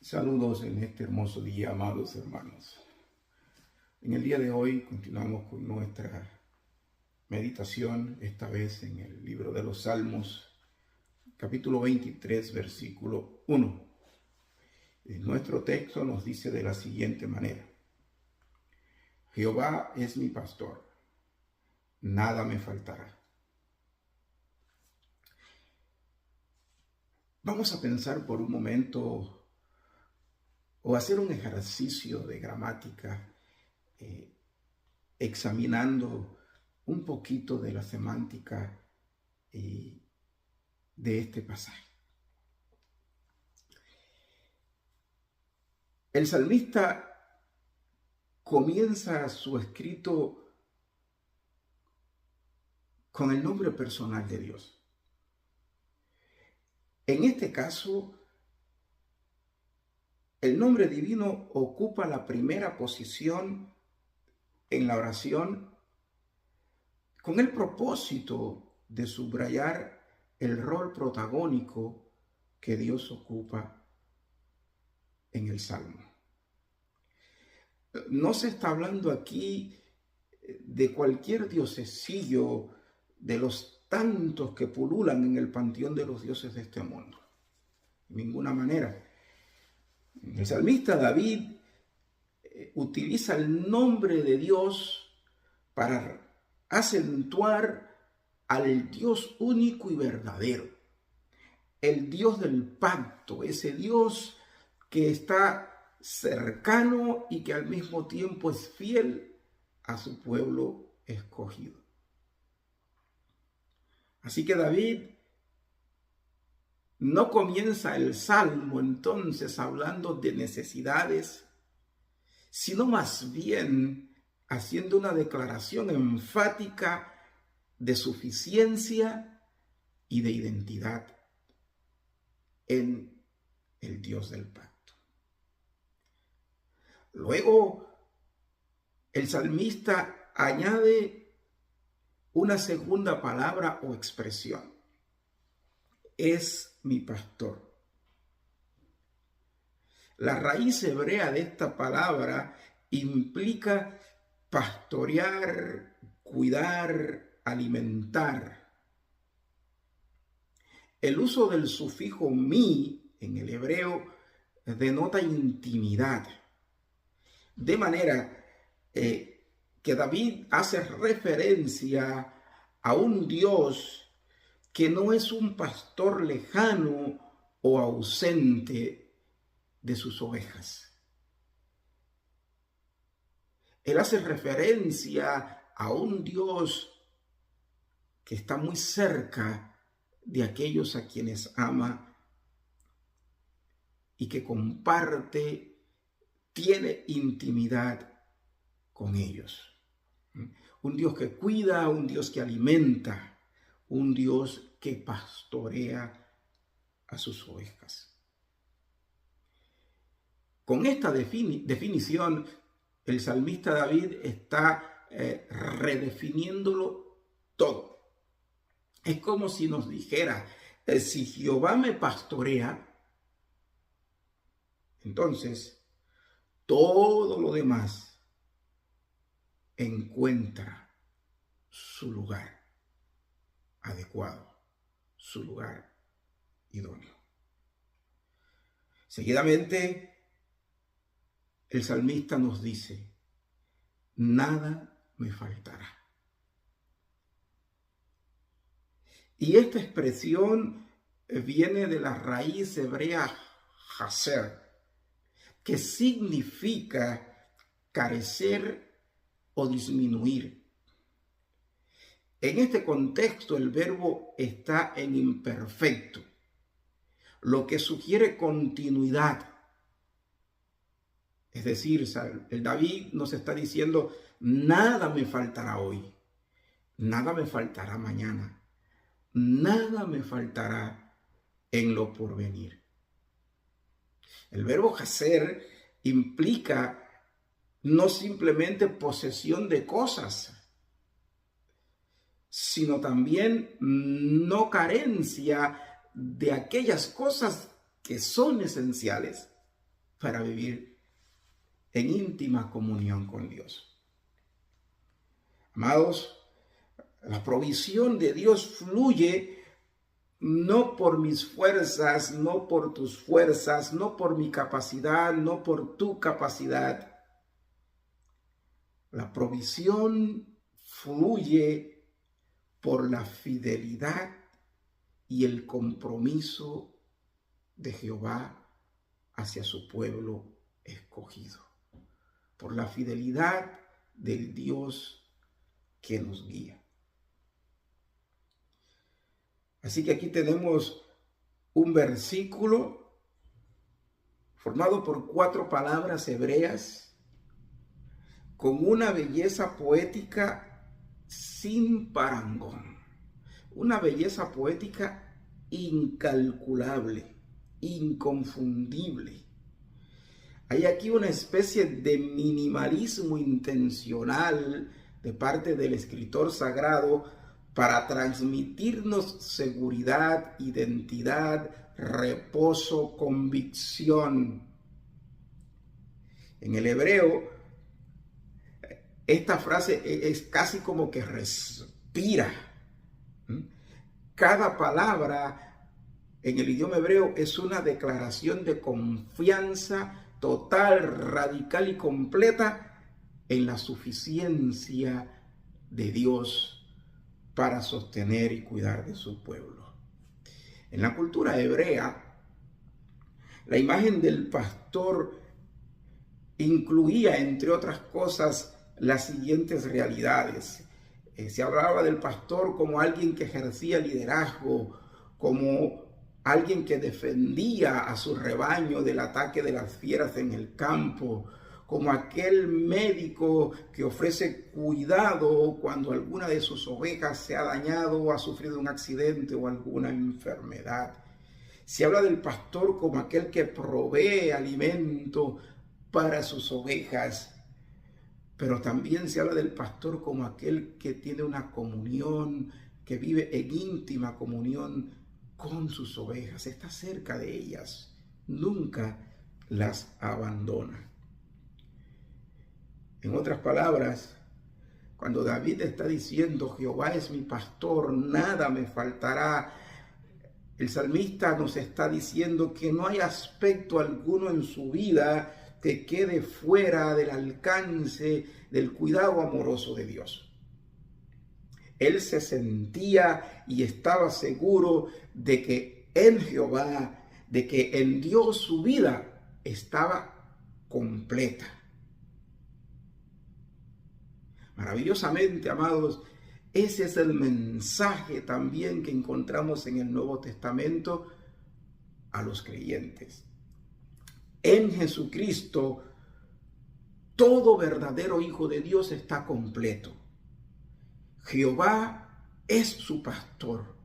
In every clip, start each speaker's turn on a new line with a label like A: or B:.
A: Saludos en este hermoso día, amados hermanos. En el día de hoy continuamos con nuestra meditación, esta vez en el libro de los Salmos, capítulo 23, versículo 1. Nuestro texto nos dice de la siguiente manera: Jehová es mi pastor, nada me faltará. Vamos a pensar por un momento o hacer un ejercicio de gramática examinando un poquito de la semántica de este pasaje. El salmista comienza su escrito con el nombre personal de Dios. En este caso, el nombre divino ocupa la primera posición en la oración con el propósito de subrayar el rol protagónico que Dios ocupa en el Salmo. No se está hablando aquí de cualquier diosesillo de los tantos que pululan en el panteón de los dioses de este mundo. De ninguna manera. El salmista David utiliza el nombre de Dios para acentuar al Dios único y verdadero, el Dios del pacto, ese Dios que está cercano y que al mismo tiempo es fiel a su pueblo escogido. Así que David no comienza el salmo entonces hablando de necesidades, sino más bien haciendo una declaración enfática de suficiencia y de identidad en el Dios del pacto. Luego, el salmista añade una segunda palabra o expresión: es mi pastor. La raíz hebrea de esta palabra implica pastorear, cuidar, alimentar. El uso del sufijo mi en el hebreo denota intimidad. De manera que David hace referencia a un Dios que no es un pastor lejano o ausente de sus ovejas. Él hace referencia a un Dios que está muy cerca de aquellos a quienes ama y que comparte, tiene intimidad con ellos. Un Dios que cuida, un Dios que alimenta, un Dios que pastorea a sus ovejas. Con esta definición, el salmista David está redefiniéndolo todo. Es como si nos dijera, si Jehová me pastorea, entonces todo lo demás encuentra su lugar adecuado, su lugar idóneo. Seguidamente, el salmista nos dice: nada me faltará. Y esta expresión viene de la raíz hebrea haser, que significa carecer o disminuir. En este contexto el verbo está en imperfecto, lo que sugiere continuidad. Es decir, el David nos está diciendo: nada me faltará hoy, nada me faltará mañana, nada me faltará en lo porvenir. El verbo haser implica no simplemente posesión de cosas, sino también no carencia de aquellas cosas que son esenciales. para vivir en íntima comunión con Dios. Amados, la provisión de Dios fluye no por mis fuerzas, no por tus fuerzas, no por mi capacidad, no por tu capacidad. La provisión fluye por la fidelidad y el compromiso de Jehová hacia su pueblo escogido. Por la fidelidad del Dios que nos guía. Así que aquí tenemos un versículo formado por 4 palabras hebreas con una belleza poética sin parangón, una belleza poética incalculable, inconfundible. Hay aquí una especie de minimalismo intencional de parte del escritor sagrado para transmitirnos seguridad, identidad, reposo, convicción. En el hebreo, esta frase es casi como que respira. Cada palabra en el idioma hebreo es una declaración de confianza total, radical y completa en la suficiencia de Dios para sostener y cuidar de su pueblo. En la cultura hebrea, la imagen del pastor incluía, entre otras cosas, las siguientes realidades. Se hablaba del pastor como alguien que ejercía liderazgo, como alguien que defendía a su rebaño del ataque de las fieras en el campo, como aquel médico que ofrece cuidado cuando alguna de sus ovejas se ha dañado o ha sufrido un accidente o alguna enfermedad. Se habla del pastor como aquel que provee alimento para sus ovejas, pero también se habla del pastor como aquel que tiene una comunión, que vive en íntima comunión con sus ovejas, está cerca de ellas, nunca las abandona. En otras palabras, cuando David está diciendo, Jehová es mi pastor, nada me faltará, el salmista nos está diciendo que no hay aspecto alguno en su vida que quede fuera del alcance del cuidado amoroso de Dios. Él se sentía y estaba seguro de que en Jehová, de que en Dios su vida estaba completa. Maravillosamente, amados, ese es el mensaje también que encontramos en el Nuevo Testamento a los creyentes. En Jesucristo, todo verdadero hijo de Dios está completo. Jehová es su pastor.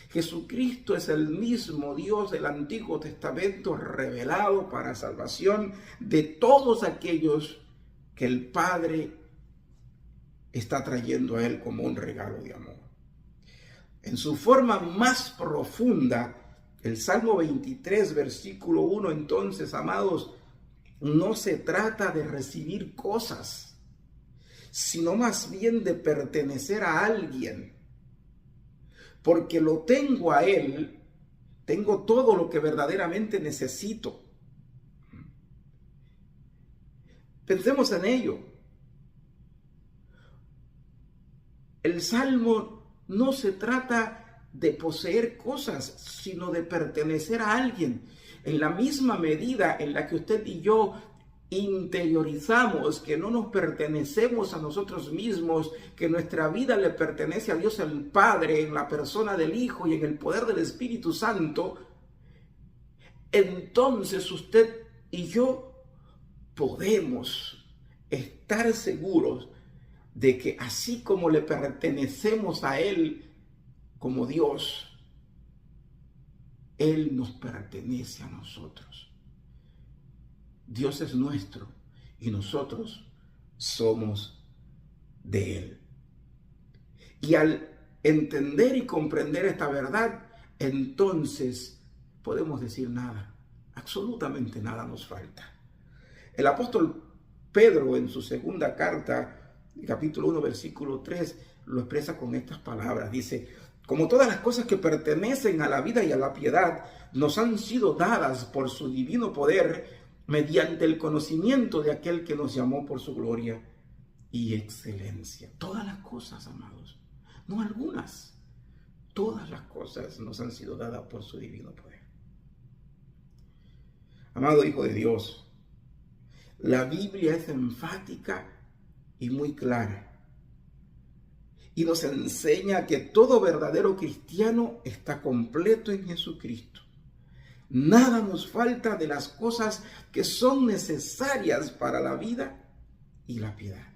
A: Jesucristo es el mismo Dios del Antiguo Testamento revelado para salvación de todos aquellos que el Padre está trayendo a Él como un regalo de amor. En su forma más profunda, el Salmo 23, versículo 1, entonces, amados, no se trata de recibir cosas, sino más bien de pertenecer a alguien. Porque lo tengo a Él, tengo todo lo que verdaderamente necesito. Pensemos en ello. El Salmo no se trata de poseer cosas, sino de pertenecer a alguien. En la misma medida en la que usted y yo interiorizamos que no nos pertenecemos a nosotros mismos, que nuestra vida le pertenece a Dios el Padre en la persona del Hijo y en el poder del Espíritu Santo, entonces usted y yo podemos estar seguros de que así como le pertenecemos a Él como Dios, Él nos pertenece a nosotros. Dios es nuestro y nosotros somos de Él. Y al entender y comprender esta verdad, entonces podemos decir nada. Absolutamente nada nos falta. El apóstol Pedro en su segunda carta, capítulo 1, versículo 3, lo expresa con estas palabras. Dice: como todas las cosas que pertenecen a la vida y a la piedad nos han sido dadas por su divino poder mediante el conocimiento de aquel que nos llamó por su gloria y excelencia. Todas las cosas, amados, no algunas, todas las cosas nos han sido dadas por su divino poder. Amado Hijo de Dios, la Biblia es enfática y muy clara. Y nos enseña que todo verdadero cristiano está completo en Jesucristo. Nada nos falta de las cosas que son necesarias para la vida y la piedad.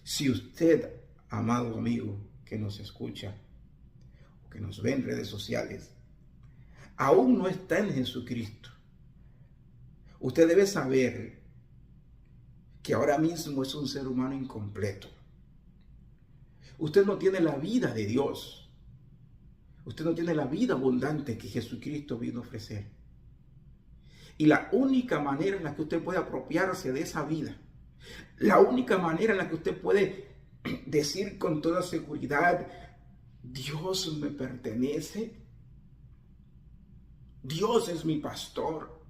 A: Si usted, amado amigo que nos escucha o que nos ve en redes sociales, aún no está en Jesucristo, usted debe saber que ahora mismo es un ser humano incompleto. Usted no tiene la vida de Dios. Usted no tiene la vida abundante que Jesucristo vino a ofrecer. Y la única manera en la que usted puede apropiarse de esa vida, la única manera en la que usted puede decir con toda seguridad: Dios me pertenece, Dios es mi pastor,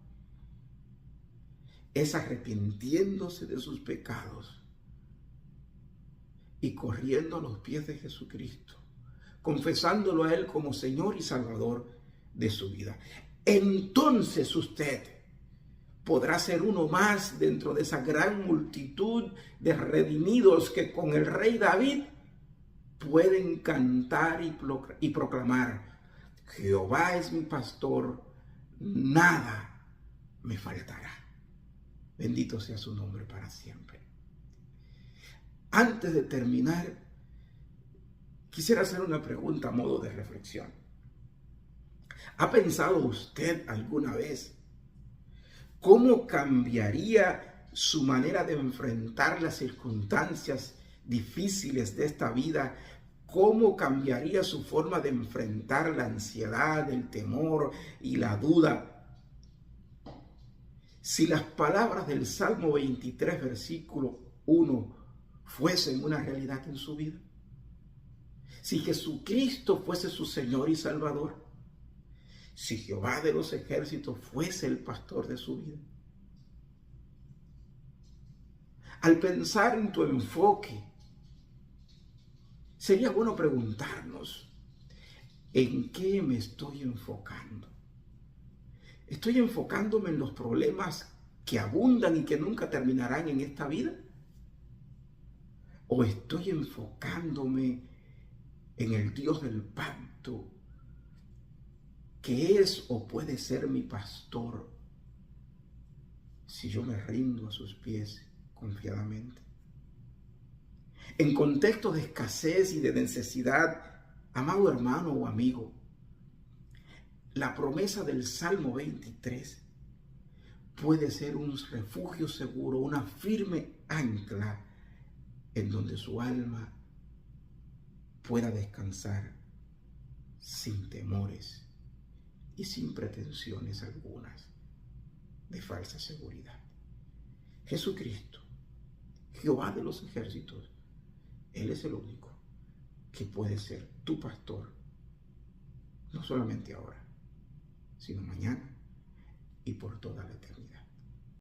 A: es arrepintiéndose de sus pecados y corriendo a los pies de Jesucristo, confesándolo a Él como Señor y Salvador de su vida. Entonces usted podrá ser uno más dentro de esa gran multitud de redimidos que con el rey David pueden cantar y proclamar: Jehová es mi pastor, nada me faltará. Bendito sea su nombre para siempre. Antes de terminar, quisiera hacer una pregunta a modo de reflexión. ¿Ha pensado usted alguna vez cómo cambiaría su manera de enfrentar las circunstancias difíciles de esta vida? ¿Cómo cambiaría su forma de enfrentar la ansiedad, el temor y la duda si las palabras del Salmo 23, versículo 1, fuesen una realidad en su vida? Si Jesucristo fuese su Señor y Salvador, si Jehová de los ejércitos fuese el pastor de su vida. Al pensar en tu enfoque, sería bueno preguntarnos: ¿en qué me estoy enfocando? ¿Estoy enfocándome en los problemas que abundan y que nunca terminarán en esta vida? ¿O estoy enfocándome en el Dios del pacto, que es o puede ser mi pastor si yo me rindo a sus pies confiadamente? En contextos de escasez y de necesidad, amado hermano o amigo, la promesa del Salmo 23 puede ser un refugio seguro, una firme ancla en donde su alma pueda descansar sin temores y sin pretensiones algunas de falsa seguridad. Jesucristo, Jehová de los ejércitos, Él es el único que puede ser tu pastor, no solamente ahora, sino mañana y por toda la eternidad.